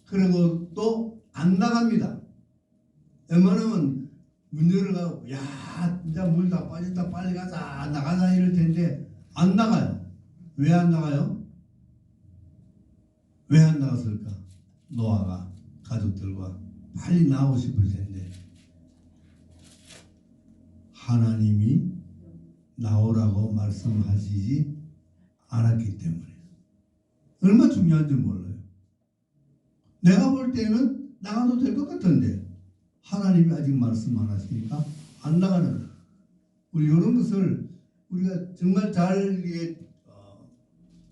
그리고 또 안 나갑니다. 웬만하면 문 열어가고 야 이제 물 다 빠졌다 빨리 가자 나가자 이럴 텐데 안 나가요. 왜 안 나가요? 왜 안 나갔을까? 노아가 가족들과 빨리 나오고 싶을 텐데 하나님이 나오라고 말씀하시지 않았기 때문에 얼마나 중요한지 몰라요. 내가 볼 때는 나가도 될 것 같은데 하나님이 아직 말씀 안 하시니까 안 나가는 거예요. 우리 이런 것을 우리가 정말 잘 이게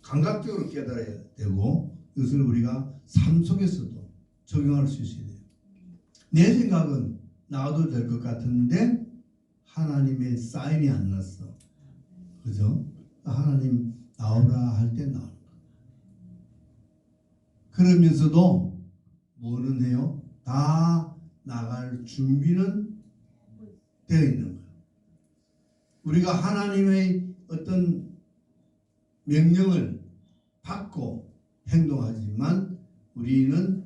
감각적으로 깨달아야 되고 이것을 우리가 삶 속에서도 적용할 수 있어야 돼요. 내 생각은 나와도 될 것 같은데 하나님의 사인이 안 났어. 그죠? 하나님 나오라 할 때 나오는 거예요. 그러면서도 뭐는 해요? 다 나갈 준비는 되어 있는 거예요. 우리가 하나님의 어떤 명령을 받고 행동하지만 우리는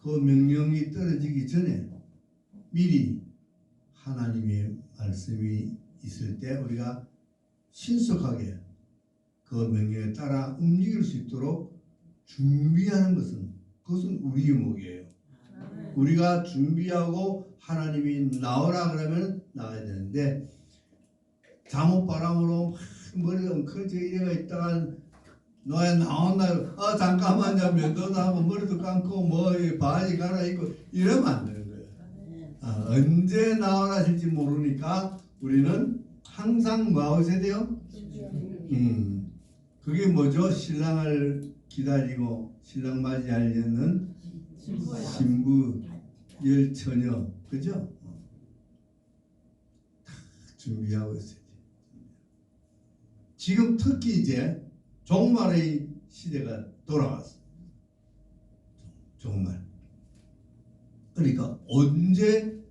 그 명령이 떨어지기 전에 미리 하나님의 말씀이 있을 때 우리가 신속하게 그 명령에 따라 움직일 수 있도록 준비하는 그것은 우리 유목이에요. 우리가 준비하고 하나님이 나오라 그러면 나와야 되는데 잠옷 바람으로 머리가 엉클어져 이래가 있다가 너야 나온다. 잠깐만요. 면도도 하고 머리도 감고 뭐 바지 갈아입고 이러면 안 되는 거예요. 언제 나오라실지 모르니까 우리는 항상 뭐 하고 있어야 돼요? 그게 뭐죠? 신랑을 기다리고 신랑 맞이하려는 신부 열처녀, 그죠? 다 준비하고 있어야 돼요. 지금 특히 이제 종말의 시대가 돌아왔어요. 종말. 그러니까 언제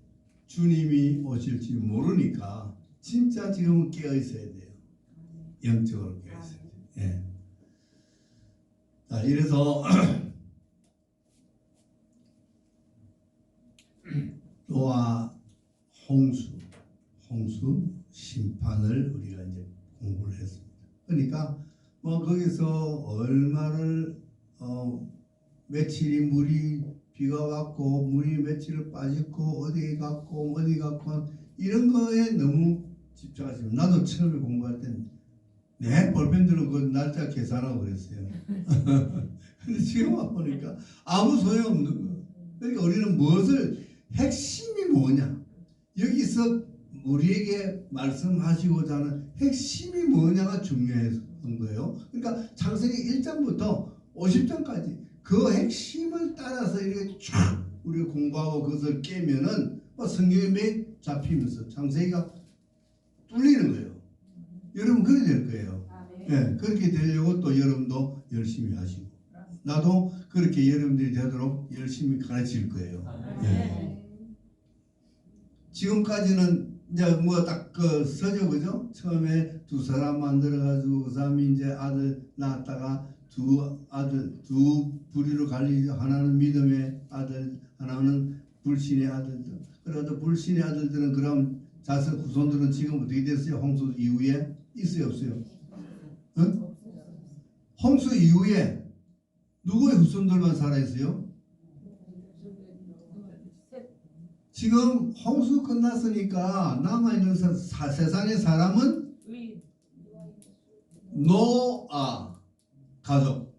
주님이 오실지 모르니까 진짜 지금은 깨어 있어야 돼요. 영적으로 깨어 있어야 돼요. 예. 자, 이래서 노아 홍수 심판을 우리가 이제 공부를 했습니다. 그러니까 뭐 거기서 얼마를 며칠이 물이 비가 왔고 물이 며칠을 빠졌고 어디 갔고 이런 거에 너무 집중하시면 나도 처음에 공부할 땐 내 볼펜들로 그 날짜 계산하고 그랬어요. 근데 지금 와보니까 아무 소용없는 거예요. 그러니까 우리는 무엇을 핵심이 뭐냐 여기서 우리에게 말씀하시고자 하는 핵심이 뭐냐가 중요한 거예요. 그러니까 창세기 1장부터 50장까지 그 핵심을 따라서 이렇게 쫙 우리가 공부하고 그것을 깨면은 성경에 매 잡히면서 창세기가 뚫리는 거예요. 여러분 그렇게 될 거예요. 예, 그렇게 되려고 또 여러분도 열심히 하시고 나도 그렇게 여러분들이 되도록 열심히 가르칠 거예요. 예. 지금까지는 이제 뭐 딱 그 서죠, 그죠? 처음에 두 사람 만들어가지고 그 사람이 이제 아들 낳았다가 두 부류로 갈리죠. 하나는 믿음의 아들, 하나는 불신의 아들들. 그래서 불신의 아들들은 그럼 자손 후손들은 지금 어떻게 됐어요? 홍수 이후에 있어요, 없어요? 응? 홍수 이후에 누구의 후손들만 살아 있어요? 지금 홍수 끝났으니까 남아있는 세상의 사람은 노아 가족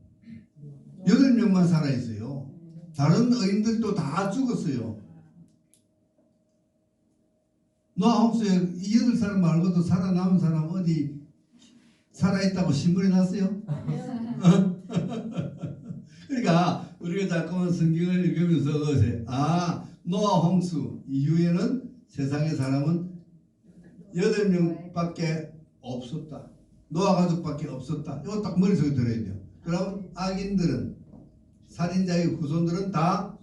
8명만 살아있어요. 다른 의인들도 다 죽었어요. 노아 홍수에 이 8사람 말고도 살아남은 사람 어디 살아있다고 신문이 났어요? 그러니까 우리가 자꾸만 성경을 읽으면서 노아 홍수 이후에는 세상의 사람은 8명밖에 없었다. 노아 가족밖에 없었다. 이거 딱 머릿속에 들어야 돼요. 그럼 악인들은 살인자의 후손들은 다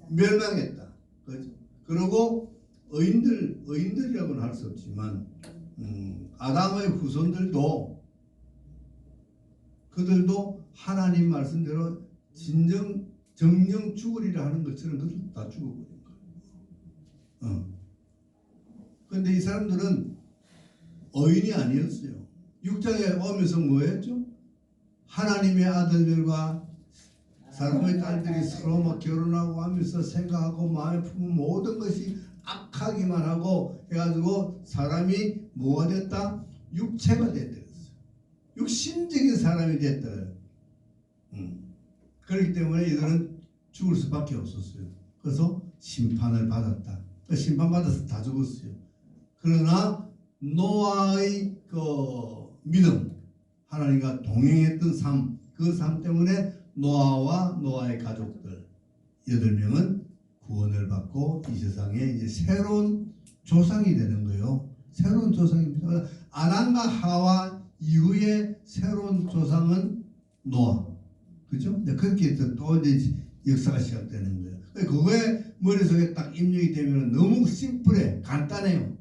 멸망했다. 그렇죠? 그리고 의인들이라고는 할 수 없지만 아담의 후손들도 그들도 하나님 말씀대로 정령 죽으리라 하는 것처럼 그들도 다 죽어버린 거예요. 그런데 이 사람들은 의인이 아니었어요. 6장에 오면서 뭐 했죠? 하나님의 아들들과 사람의 딸들이 서로 막 결혼하고 하면서 생각하고 마음에 품은 모든 것이 악하기만 하고 해가지고 사람이 뭐가 됐다? 육체가 됐다. 육신적인 사람이 됐다. 그렇기 때문에 이들은 죽을 수밖에 없었어요. 그래서 심판을 받았다. 그 심판받아서 다 죽었어요. 그러나 노아의 그 믿음, 하나님과 동행했던 삶, 그 삶 때문에 노아와 노아의 가족들 8명은 구원을 받고 이 세상에 이제 새로운 조상이 되는 거예요. 새로운 조상입니다. 아담과 하와 이후에 새로운 조상은 노아. 그죠? 그렇게 또 이제 역사가 시작되는 거예요. 그거에 머릿속에 딱 입력이 되면 너무 심플해. 간단해요.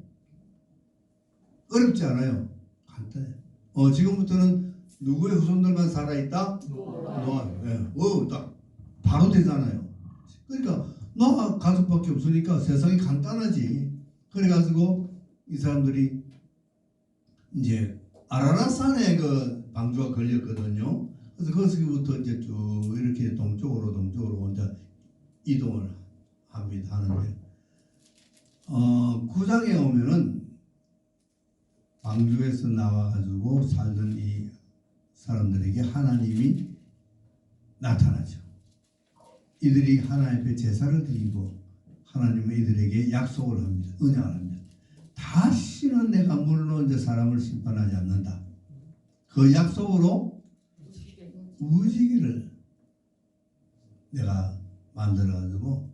어렵지 않아요. 간단해요. 지금부터는 누구의 후손들만 살아있다? 노아. 예. 딱 바로 되잖아요. 그러니까 노아 가족밖에 없으니까 세상이 간단하지. 그래가지고 이 사람들이 이제 아라랏산에 그 방주가 걸렸거든요. 그래서 거기서부터 이제 쭉 이렇게 동쪽으로 혼자 이동을 합니다. 하는데 9장에 오면은 방주에서 나와가지고 살던 이 사람들에게 하나님이 나타나죠. 이들이 하나님 앞에 제사를 드리고 하나님은 이들에게 약속을 합니다. 은약을 합니다. 다시는 내가 물로 이제 사람을 심판하지 않는다. 그 약속으로 무지개를 내가 만들어가지고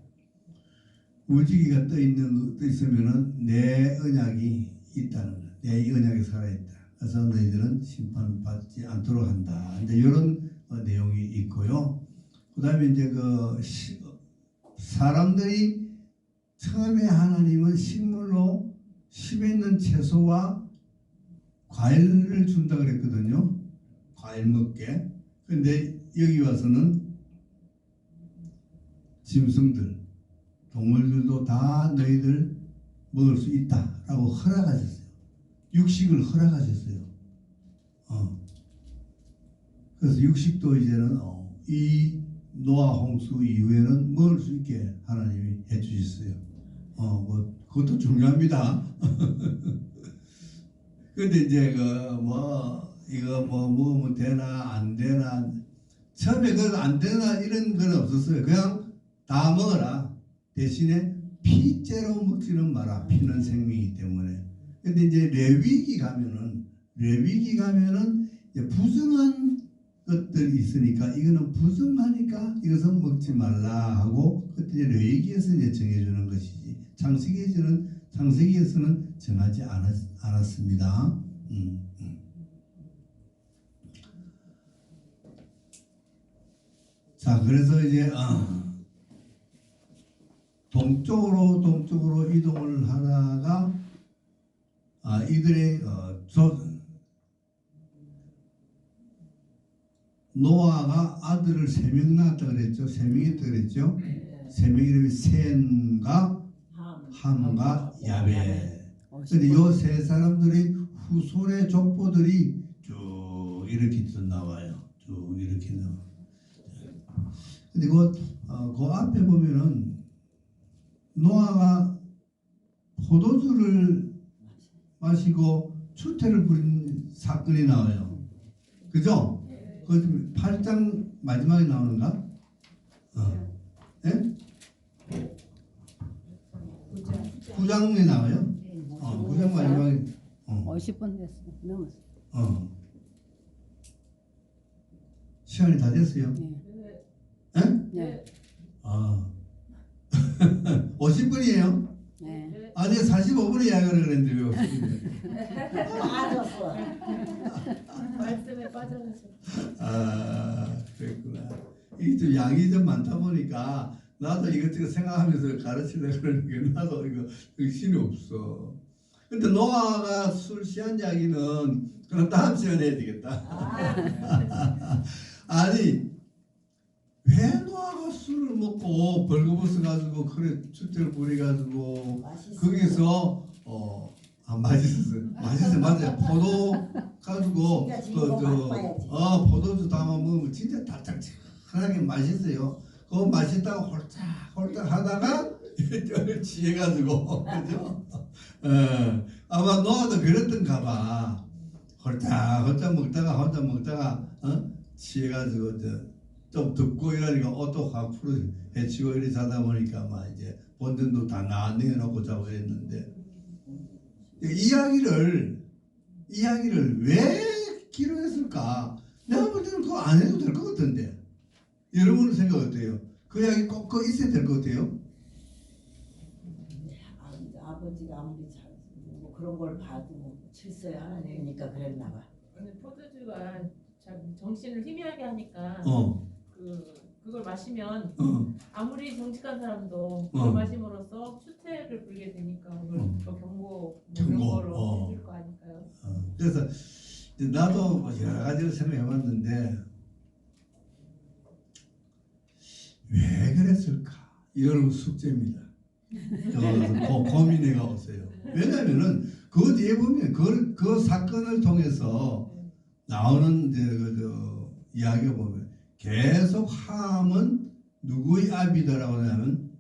무지개가 떠 있으면은 내 언약이 있다는 거야. 내 언약이 살아있다. 그래서 너희들은 심판받지 않도록 한다. 이제 이런 내용이 있고요. 그다음에 이제 사람들이 처음에 하나님은 식물로 심에 있는 채소와 과일을 준다 그랬거든요. 과일 먹게. 근데 여기 와서는 짐승들, 동물들도 다 너희들 먹을 수 있다라고 허락하셨어요. 육식을 허락하셨어요. 그래서 육식도 이제는 이 노아 홍수 이후에는 먹을 수 있게 하나님이 해주셨어요. 그것도 중요합니다. 근데 이제 이거 먹으면 되나 안 되나, 처음에 그거 안 되나 이런 건 없었어요. 그냥 다 먹어라. 대신에 피째로 먹지는 마라. 피는 생명이기 때문에. 근데 이제 레위기 가면은 이제 부정한 것들이 있으니까 이거는 부정하니까 이것은 먹지 말라 하고 그때 이제 레위기에서 이제 정해주는 것이지 창세기에서는 정하지 않았습니다. 자, 그래서 이제 동쪽으로 이동을 하다가 이들의 노아가 아들을 3명 낳았다 그랬죠. 3명이 있다 그랬죠. 3명 이름이 셈과 함과 야벳. 근데 이 세 사람들이 후손의 족보들이 쭉 이렇게 나와요. 쭉 이렇게 나와. 근데 그 앞에 보면은 노아가 포도주를 마시고 추태를 부린 사건이 나와요. 그죠? 그 8장 마지막에 나오는가? 예? 9장에 나와요? 9장 마지막에 50분 됐어. 넘었어. 시간이 다 됐어요? 네. 예? 네. 50분이에요? 네. 아니 45분에 이야기를 그랬는데 왜 50분이에요? 말씀에 빠져서. 그랬구나. 이게 좀 양이 좀 많다 보니까 나도 이것저것 생각하면서 가르치려고 그러는 게 나도 이거 정신이 없어. 근데 노아가 술 취한 이야기는 그럼 다음 시간에 해야 되겠다. 아니 왜 노아가 술을 먹고 벌거벗어 가지고 그래 추태를 부려가지고 거기서 맛있어 맞아요. 포도 가지고 포도주 담아 먹으면 진짜 달짝지근하게 맛있어요. 그거 맛있다고 홀딱 하다가 취해가지고 그죠? 아마 노아도 그랬던가 봐. 홀딱 먹다가 취해가지고 좀 듣고 이러니까 옷도 확 풀어 해치고 이렇게 자다 보니까 막 이제 본전도 다 내놓고 자고 이랬는데 이야기를 왜 기록했을까? 내가 볼 때는 그거 안 해도 될 것 같은데 여러분은 생각 어때요? 그 이야기 꼭 그거 있어야 될 것 같아요? 아버지가 아무리 뭐 그런 걸 봐도 질서에 하나 내니까 그랬나 봐. 오늘 포도주가 참 정신을 희미하게 하니까 그걸 마시면 아무리 정직한 사람도 그걸 마심으로써 추태를 불게 되니까 오늘 또 경고로 해줄 거 아닐까요? 그래서 나도 뭐 여러 가지를 생각해봤는데 왜 그랬을까? 이런 숙제입니다. 고민해 가보세요. 왜냐하면은 그 뒤에 보면 그 사건을 통해서 나오는 이야기를 보면 계속 함은 누구의 아비다라고 하면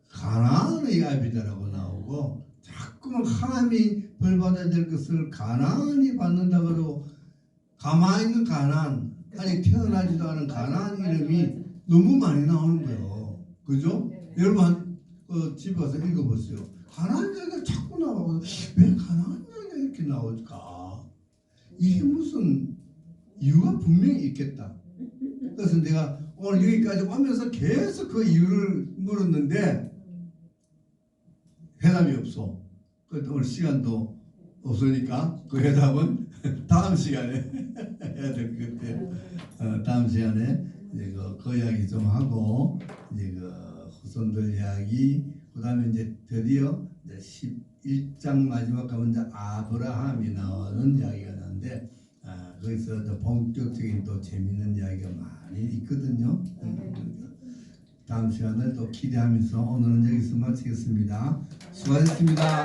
가나안의 아비다라고 나오고 자꾸만 함이 벌받아야 될 것을 가나안이 받는다 그러고 가만히 있는 가나안 아니 태어나지도 않은 가나안 이름이 너무 많이 나오는 거예요. 그죠? 여러분 집에 가서 읽어보세요. 가나안 이야기가 자꾸 나오고 왜 가나안 이야기가 이렇게 나올까? 이게 무슨 이유가 분명히 있겠다. 그래서 내가 오늘 여기까지 오면서 계속 그 이유를 물었는데 해답이 없어. 그래서 오늘 시간도 없으니까 그 해답은 다음 시간에 해야 될 것 같아요. 다음 시간에 이제 그 이야기 좀 하고 이제 그 후손들 이야기 그다음에 이제 드디어 이제 11장 마지막 가면 이제 아브라함이 나오는 이야기가 나는데 거기서 또 본격적인 또 재밌는 이야기가 많이 있거든요. 다음 시간을 또 기대하면서 오늘은 여기서 마치겠습니다. 수고하셨습니다.